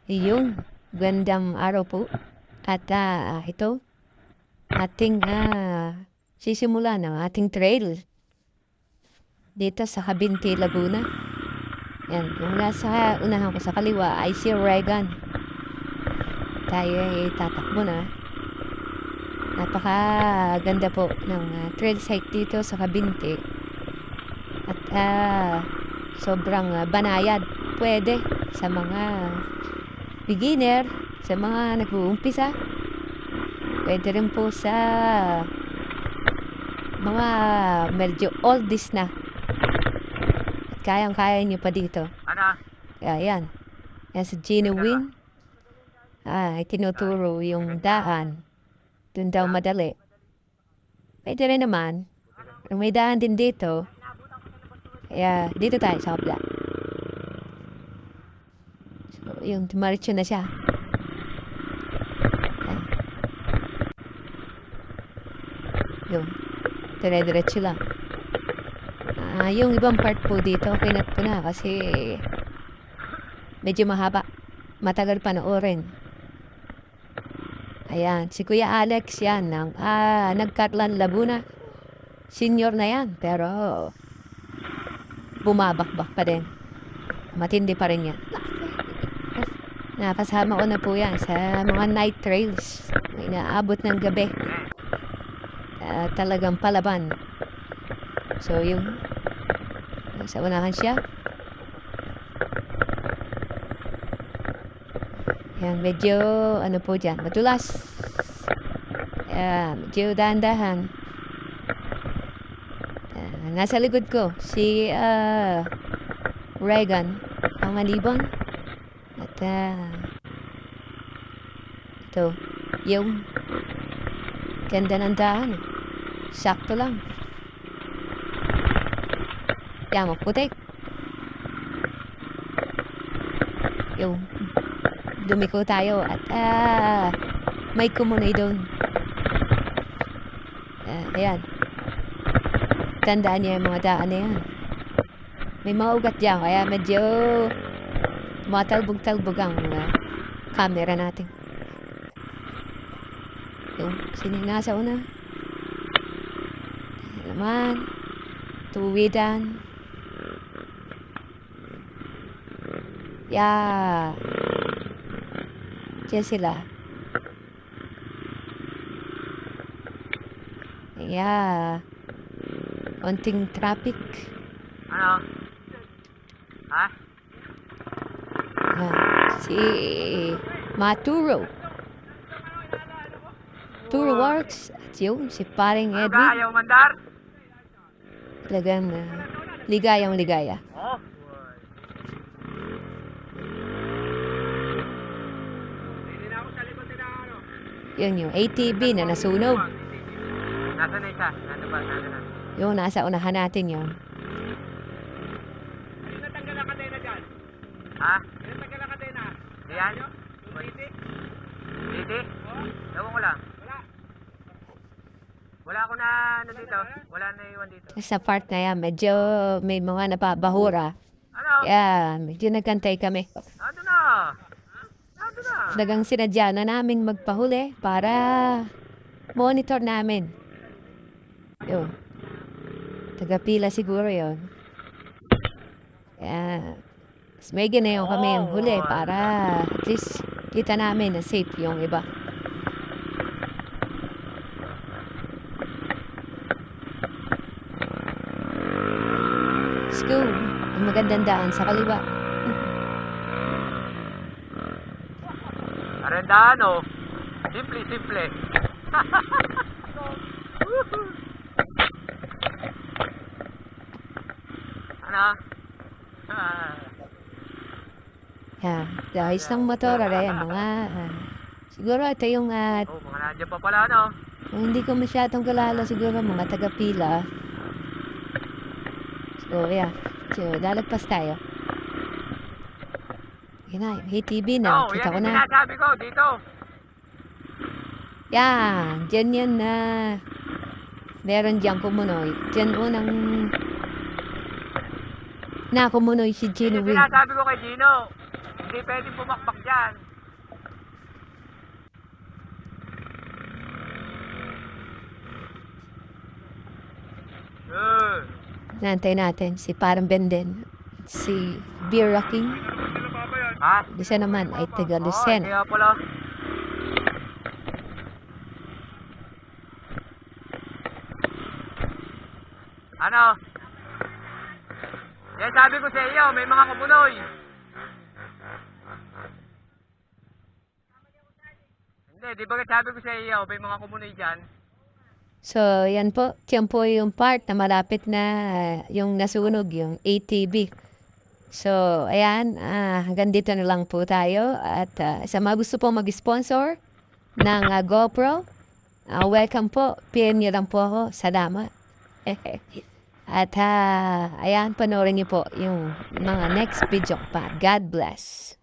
Iyong gandang araw po. At ito, ating sisimula ng ating trail dito sa Cabinti, Laguna. Yan, yung nasa unahan ko sa kaliwa ay si Regan. Tayo ay tatakbo na. Napakaganda po ng trail site dito sa Cabinti. At sobrang banayad. Pwede sa mga beginner, sa mga nag-uumpisa. Pwede rin po sa mga medyo oldies na. At kayang-kaya nyo pa dito. Ano? Kaya yan. Yan sa Genuine. Tinuturo yung daan. Doon daw madali. Pwede rin naman. May daan din dito. Kaya dito tayo sa kabila. So, yung tumaritso na siya. Yung dire-diretso lang. Yung ibang part po dito, kinat ko na kasi medyo mahaba. Matagal panoorin. Ayan, si Kuya Alex yan, nagkatlan Laguna. Senior na yan, pero bumabakbak pa din. Matindi pa rin yan. Nakasama ko na po yan sa mga night trails. May naabot ng gabi. Talagang palaban. So, yung sa unahan siya. Yan, medyo, ano po dyan, madulas. Medyo dahan-dahan. Nasa likod ko, si Regan, ang manibon. At, ito, yung ganda ng daan. Sakto lang. Yan, maputik. Yung dumiko tayo at may kumunay doon. Ayan. Tandaan niya yung mga daan na yan. May mga ugat dyan, kaya medyo matalbog-talbog ang camera natin. Yung sino nasa una? Naman. Tuwidan. Yeah. Diyan sila. Yeah. Onting traffic. Ano? Ha? Si Maturo. Turo Works. At yung si paring Ano ka? Edwin. Ayaw mandar? Talagang ligayang ligaya. Oo. Hindi na ako sa likod nila ano. Yun yung ATV na nasunog. Nasa na isa? Nasa ba? Nasa na? Yung nasa unahan natin yun. Ano natanggal ang kadena dyan? Ha? Ano natanggal ang kadena? Diyan? Titi? Titi? Ewan ko lang. Wala ako na ano dito. Wala na iwan dito. Sa part na yan, medyo may mga napabahura. Ano? Kaya medyo nagkantay kami. Ano na? Ano na? Talagang sinadya na namin magpahuli para monitor namin. Yun. Tagapila siguro yun. Kaya may ganayon kami yung huli para at least kita namin na safe yung iba. Let's go. Ang magandang daan sa kaliwa. Arendano. Simple. Ano? Yeah. Dahil ng motor, ayan, mga siguro ito yung mga nandiyan pa pala ano? hindi ko masyadong kalala siguro mga tagapila. So, yeah. So, lalagpas tayo. Yan na, yung ATV na. Oo, Kita ko yan yung na. sinasabi ko dito. Yan. Diyan yan na. Meron dyan kumunoy. Diyan unang nakumunoy si Gino Yung Will. sinasabi ko kay Gino. Hindi pwedeng pumakbak dyan. dyan. Nantay natin si Parang Benden, si Beer Rocky. Ha? Isa naman ay taga Oo, Lucena. hindi nga pala. Ano? Yan sabi ko sa iyo, may mga kumunoy. Hindi, di ba sabi ko sa iyo, may mga kumunoy dyan? So, yan po. Yan po yung part na malapit na yung nasunog, yung ATV. So, ayan. Hanggang dito na lang po tayo. At sa mga gusto po mag-sponsor ng GoPro, welcome po. PM niyo lang po ako. Salamat. At ayan, panoorin niyo po yung mga next video pa. God bless.